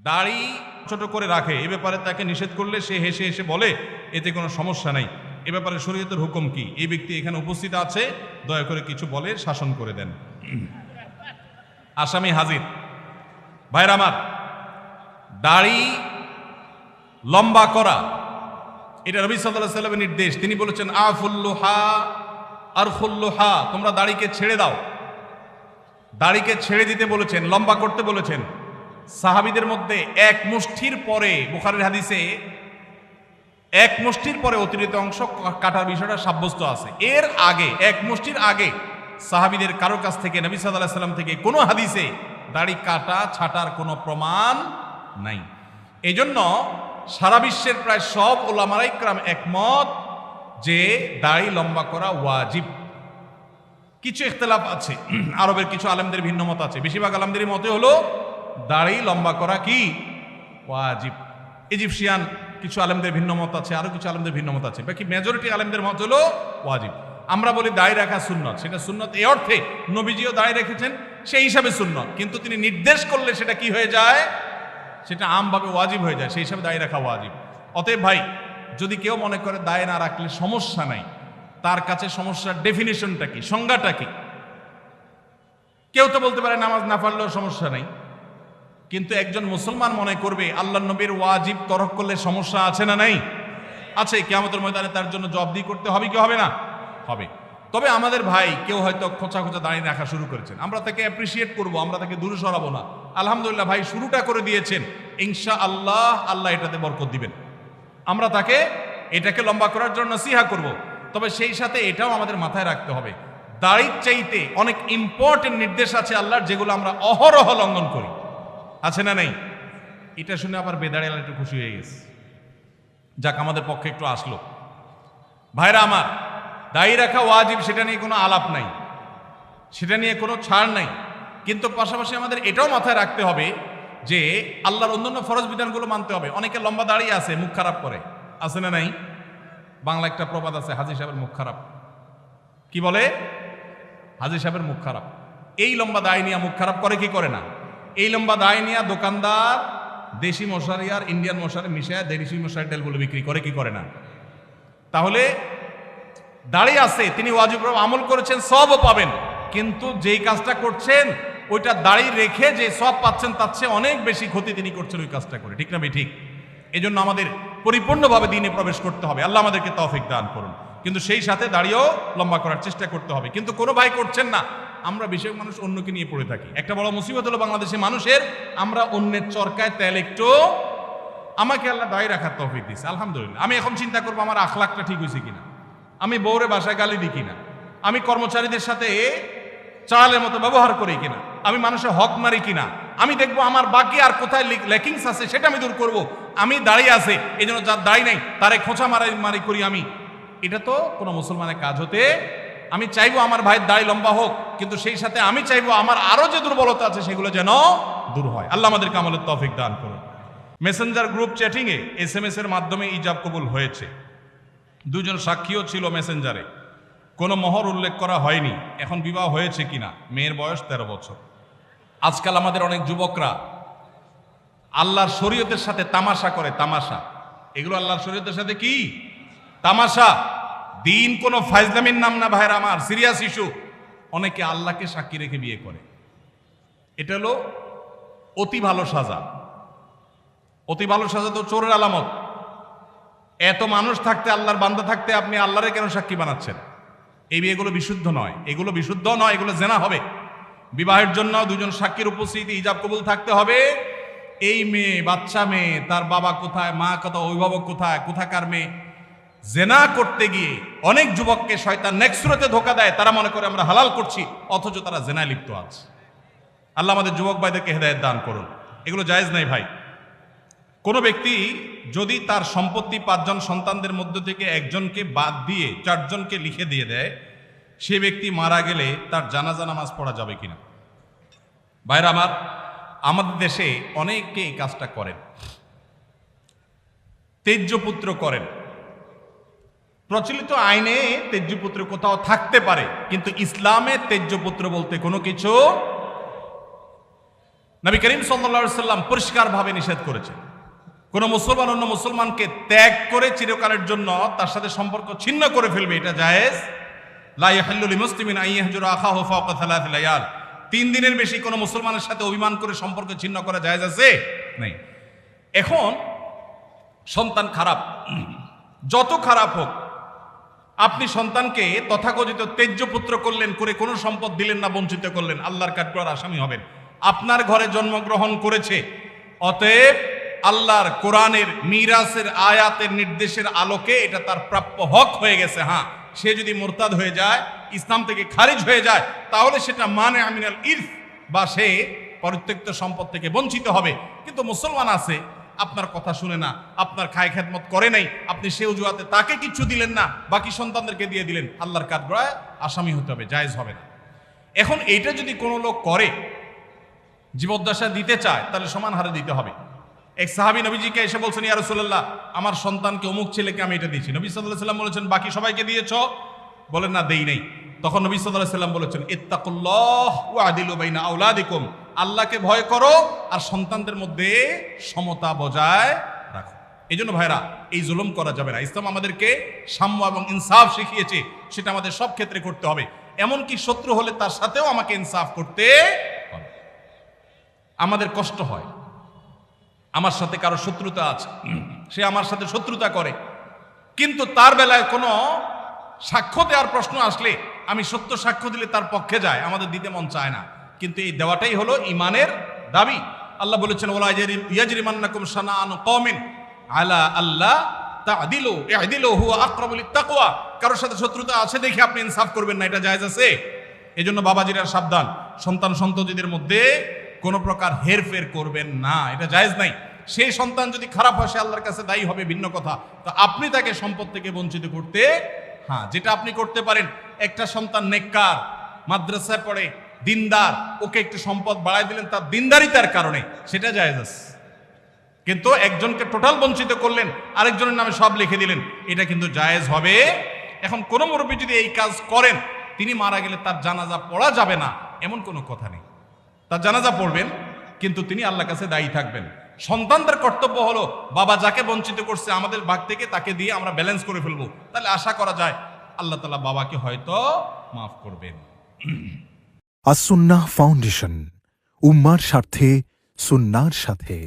দাড়ি ছোট করে রাখে, এ ব্যাপারে তাকে নিষেধ করলে সে হেসে হেসে বলে এতে কোনো সমস্যা নাই, এ ব্যাপারে শরীয়তের হুকুম কি? এই ব্যক্তি এখানে উপস্থিত আছে, দয়া করে কিছু বলে শাসন করে দেন। আসামি হাজির। ভাইরা আমার, দাড়ি লম্বা করা এটা নবী সাল্লাল্লাহু আলাইহি ওয়াসাল্লামের নির্দেশ। তিনি বলেছেন আফুল্লুহা আরফুল্লুহা, তোমরা দাড়িকে ছেড়ে দাও। দাড়িকে ছেড়ে দিতে বলেছেন, লম্বা করতে বলেছেন। সাহাবীদের মধ্যে এক মুষ্টির পরে, বুখারীর হাদিসে এক মুষ্টির পরে অতিরিক্ত অংশ কাটার বিষয়টা সাব্যস্ত আছে। এর আগে এক মুষ্টির আগে সাহাবীদের কারো কাছ থেকে, নবী সাল্লাল্লাহু আলাইহি ওয়াসাল্লাম থেকে কোনো হাদিসে দাড়ি কাটা ছাটার কোনো প্রমাণ নাই। এজন্য সারা বিশ্বের প্রায় সব উলামায়ে ইকরাম একমত যে দাড়ি লম্বা করা ওয়াজিব। কিছু ইখতিলাফ আছে, আরবের কিছু আলেমদের ভিন্ন মত আছে। বেশিরভাগ আলেমদের মতে হলো দাড়ি লম্বা করা কি ওয়াজিব। ইজিপশিয়ান কিছু আলেমদের ভিন্ন মত আছে, আরো কিছু আলেমদের ভিন্ন মত আছে। বাকি মেজরিটি আলেমদের মত হলো ওয়াজিব। আমরা বলি দাড়ি রাখা সুন্নত, সেটা সুন্নত এই অর্থে নবীজিও দাড়ি রেখেছেন, সেই হিসাবে সুন্নত। কিন্তু তিনি নির্দেশ করলে সেটা কি হয়ে যায়? সেটা আমভাবে ওয়াজিব হয়ে যায়, সেই হিসাবে দাড়ি রাখা ওয়াজিব। অতএব ভাই, যদি কেউ মনে করে দাড়ি না রাখলে সমস্যা নাই, তার কাছে সমস্যার ডেফিনিশনটা কি, সংজ্ঞাটা কি? কেউ তো বলতে পারে নামাজ না পড়লেও সমস্যা নাই, কিন্তু একজন মুসলমান মনে করবে আল্লাহর নবীর ওয়াজিব তরক করলে সমস্যা আছে না নাই? আছে। কিয়ামতের ময়দানে তার জন্য জবাবদিহি করতে হবে কি হবে না? হবে। তবে আমাদের ভাই কেউ হয়তো খোঁচা খোঁচা দাঁড়িয়ে রাখা শুরু করেছেন, আমরা তাকে অ্যাপ্রিসিয়েট করব, আমরা তাকে দূরে সরাবো না। আলহামদুলিল্লাহ ভাই, শুরুটা করে দিয়েছেন, ইনশাআল্লাহ আল্লাহ এটাতে বরকত দিবেন। আমরা তাকে এটাকে লম্বা করার জন্য নসিহা করব। তবে সেই সাথে এটাও আমাদের মাথায় রাখতে হবে, দাড়ির চাইতে অনেক ইম্পর্টেন্ট নির্দেশ আছে আল্লাহর, যেগুলো আমরা অহরহ লঙ্ঘন করি। আছে না নাই? এটা শুনে আবার বেদাড়ি একটু খুশি হয়ে গেছে, যাক আমাদের পক্ষে একটু আসলো। ভাইরা আমার, দাড়ি রাখা ওয়াজিব, সেটা নিয়ে কোনো আলাপ নাই, সেটা নিয়ে কোনো ছাড় নাই। কিন্তু পাশাপাশি আমাদের এটাও মাথায় রাখতে হবে যে আল্লাহর অন্যান্য ফরজ বিধানগুলো মানতে হবে। অনেকে লম্বা দাড়ি আছে, মুখ খারাপ করে, আছে না নাই? বাংলা একটা প্রবাদ আছে, হাজী সাহেবের মুখ খারাপ। কি বলে? হাজী সাহেবের মুখ খারাপ। এই লম্বা দাড়ি নিয়ে মুখ খারাপ করে কি করে না? এই লম্বা দাড়ি নিয়ে দোকানদার দেশি মশারি আর ইন্ডিয়ান মশারি মিশায় দেশি মশারি তেলগুলো বিক্রি করে কি করে না? তাহলে দাড়ি আছে, তিনি ওয়াজিব আমল করেছেন, সবও পাবেন, কিন্তু যেই কাজটা করছেন ওইটা দাড়ি রেখে যে সব পাচ্ছেন তার চেয়ে অনেক বেশি ক্ষতি তিনি করছেন ওই কাজটা করে। ঠিক না ভাই? ঠিক। এই জন্য আমাদের পরিপূর্ণভাবে দ্বীনে প্রবেশ করতে হবে, আল্লাহ আমাদেরকে তৌফিক দান করুন। কিন্তু সেই সাথে দাড়িও লম্বা করার চেষ্টা করতে হবে। কিন্তু কোনো ভাই করছেন না, আমরা বেশিরভাগ মানুষ অন্যকে নিয়ে পড়ে থাকি। একটা বড় মুসিবত হলো বাংলাদেশের মানুষের, আমরা অন্যের চরকায় তেল একটু। আমাকে আল্লাহ দাড়ি রাখার তৌফিক দিয়েছে, আলহামদুলিল্লাহ। আমি এখন চিন্তা করবো আমার আখলাকটা ঠিক হয়েছে কিনা, আমি বউরে বাসায় গালি দিই কিনা, আমি কর্মচারীদের সাথে চালের মতো ব্যবহার করি কিনা, আমি মানুষের হক মারি কিনা, আমি দেখবো আমার বাকি আর কোথায় ল্যাকিংস আছে সেটা আমি দূর করব। আমি দাঁড়িয়ে আছে, এই জন্য যার দাড়ি নাই তারে খোঁচা মারি করি আমি, এটা তো কোনো মুসলমানের কাজ হতে। আমি চাইবো আমার ভাইয়ের দাড়ি লম্বা হোক, কিন্তু সেই সাথে আমি চাইবো আমার আরো যে দুর্বলতা আছে সেগুলো যেন দূর হয়। আল্লাহ আমাদেরকে আমলের তৌফিক দান করুন। মেসেঞ্জার গ্রুপ চ্যাটিংয়ে SMS এর মাধ্যমে ইজাব কবুল হয়েছে। দুজন সাক্ষীও ছিল মেসেঞ্জারে, কোনো মোহর উল্লেখ করা হয়নি। এখন বিবাহ হয়েছে কিনা? মেয়ের বয়স 13 বছর। আজকাল আমাদের অনেক যুবকরা আল্লাহর শরীয়তের সাথে তামাশা করে। তামাশা, এগুলো আল্লাহর শরীয়তের সাথে কি তামাশা? দিন কোনো ফাইজলামির নাম না ভাইরা আমার, সিরিয়াস ইস্যু। অনেকে আল্লাহকে সাক্ষী রেখে বিয়ে করে, এটা হলো অতি ভালো সাজা। অতি ভালো সাজা তো চোরের আলামত। এত মানুষ থাকতে, আল্লাহর বান্দা থাকতে আপনি আল্লাহরে কেন সাক্ষী বানাচ্ছেন? এই বিয়েগুলো বিশুদ্ধ নয়, এগুলো বিশুদ্ধ নয়, এগুলো জেনা হবে। বিবাহের জন্য দুজন সাক্ষীর উপস্থিতি, ইজাব কবুল থাকতে হবে। এই মেয়ে, বাচ্চা মেয়ে, তার বাবা কোথায়, মা কোথায়, অভিভাবক কোথায়, কোথাকার মেয়ে, জেনা করতে গিয়ে অনেক যুবককে শয়তান নেক্সট সুরতে ধোঁকা দেয়। তারা মনে করে আমরা হালাল করছি, অথচ তারা জেনায় লিপ্ত আছে। আল্লাহ আমাদের যুবক ভাইদেরকে হেদায়েত দান করুন। এগুলো জায়েজ নাই ভাই। কোনো ব্যক্তি যদি তার সম্পত্তি 5 জন সন্তানদের মধ্য থেকে একজনকে বাদ দিয়ে 4 জনকে লিখে দিয়ে দেয়, সে ব্যক্তি মারা গেলে তার জানাজা নামাজ পড়া যাবে কিনা? ভাইরা আমার, আমাদের দেশে অনেকে এই কাজটা করেন, তেজ্যপুত্র করেন। প্রচলিত আইনে তেজ্যপুত্র কোথাও থাকতে পারে, কিন্তু ইসলামে তেজ্যপুত্র বলতে কোনো কিছু নবী করিম সাল্লাল্লাহু আলাইহি সাল্লাম পরিষ্কারভাবে নিষেধ করেছেন, কোন মুসলমান অন্য মুসলমানকে ত্যাগ করে চিরকালের জন্য তার সাথে সম্পর্ক ছিন্ন করে ফেলবে, এটা জায়েজ। লা ইয়াহিল্লু লিমুসলিমিন আন ইয়াহজুরা আখাহু ফাওকা সালাসি লায়াল, 3 দিনের বেশি কোনো মুসলমানের সাথে অভিমান করে সম্পর্ক ছিন্ন করা জায়েজ আছে? নাই। এখন সন্তান খারাপ, যত খারাপ হোক, আপনি সন্তানকে তথাকথিত তেজ্য পুত্র করলেন, করে কোনো সম্পদ দিলেন না, বঞ্চিত করলেন, আল্লাহর কাঠগড়ার আসামি হবেন। আপনার ঘরে জন্মগ্রহণ করেছে, অতএব আল্লাহর কোরআনের মিরাসের আয়াতের নির্দেশের আলোকে এটা তার প্রাপ্য হক হয়ে গেছে। হ্যাঁ, সে যদি মুরতাদ হয়ে যায়, ইসলাম থেকে খারিজ হয়ে যায়, তাহলে সেটা মানে আমিনাল ইরফ, বা সে পরিত্যক্ত সম্পদ থেকে বঞ্চিত হবে। কিন্তু মুসলমান আছে, আপনার কথা শুনে না, আপনার খায় খেদমত করে নাই, আপনি সে অজুহাতে তাকে কিছু দিলেন না, বাকি সন্তানদেরকে দিয়ে দিলেন, আল্লাহর কাঠগড়ায় আসামি হতে হবে, জায়েজ হবে না। এখন এইটা যদি কোনো লোক করে, জীবদ্দশা দিতে চায়, তাহলে সমান হারে দিতে হবে। এক সাহাবী নবীজিকে এসে বলছেন, ইয়া রাসূলুল্লাহ, আমার সন্তানকে অমুক ছেলেকে আমি এটা দিয়েছি। নবী সাল্লাল্লাহু আলাইহি ওয়াসাল্লাম বলেছেন, বাকি সবাইকে দিয়েছো? বলেন না, দেই নাই। তখন নবী সাল্লাল্লাহু আলাইহি ওয়াসাল্লাম বলেছেন, ইত্তাকুল্লাহ ওয়া আদিলু বাইনা আওলাদিকুম, আল্লাহকে ভয় করো আর সন্তানদের মধ্যে সমতা বজায় রাখো। এই জন্য ভাইরা, এই জুলুম করা যাবে না। ইসলাম আমাদেরকে সাম্য এবং ইনসাফ শিখিয়েছে, সেটা আমাদের সব ক্ষেত্রে করতে হবে। এমনকি শত্রু হলে তার সাথেও আমাকে ইনসাফ করতে হবে। আমাদের কষ্ট হয়, আমার সাথে কারো শত্রুতা আছে, সে আমার সাথে শত্রুতা করে, কিন্তু তার বেলায় কোনো সাক্ষ্য দেওয়ার প্রশ্ন আসলে আমি সত্য সাক্ষ্য দিলে তার পক্ষে যায়, আমাদের দিতে মন চায় না। কিন্তু এই দেওয়াটাই হলো ইমানের দাবি। আল্লাহ বলেছেন, ওয়ালা ইয়াজরিমান্নাকুম শানাআনু কওমিন আলা আল্লা তা'দিলু ই'দিলু হুয়া আকরাবু লিত-তাকওয়া, কারোর সাথে শত্রুতা আছে দেখে আপনি ইনসাফ করবেন না, এটা জায়েজ আছে? এজন্য বাবাজিরা সাবধান, সন্তান সন্ততিদের মধ্যে কোনো প্রকার হেরফের করবেন না, এটা জায়েজ নাই। সেই সন্তান যদি খারাপ হয়, সে আল্লাহর কাছে দায়ী হবে, ভিন্ন কথা। তো আপনি তাকে সম্পদ থেকে বঞ্চিত করতে, হ্যাঁ, যেটা আপনি করতে পারেন, একটা সন্তান নেককার, মাদ্রাসায় পড়ে, দিনদার, ওকে একটু সম্পদ বাড়াই দিলেন তার দিনদারিতার কারণে, সেটা জায়েজ আছে। কিন্তু একজনকে টোটাল বঞ্চিত করলেন, আরেকজনের নামে সব লিখে দিলেন, এটা কিন্তু জায়েজ হবে। এখন কোন মুরব্বী যদি এই কাজ করেন, তিনি মারা গেলে তার জানাজা পড়া যাবে না, এমন কোনো কথা নেই। তার জানাজা পড়বেন, কিন্তু তিনি আল্লাহর কাছে দায়ী থাকবেন। সন্তানদের কর্তব্য হলো, বাবা যাকে বঞ্চিত করছে আমাদের ভাগ থেকে তাকে দিয়ে আমরা ব্যালেন্স করে ফেলবো, তাহলে আশা করা যায় আল্লাহ তাআলা বাবাকে হয়তো মাফ করবেন। আস-সুন্নাহ ফাউন্ডেশন, উম্মার স্বার্থে সুন্নাহর সাথে।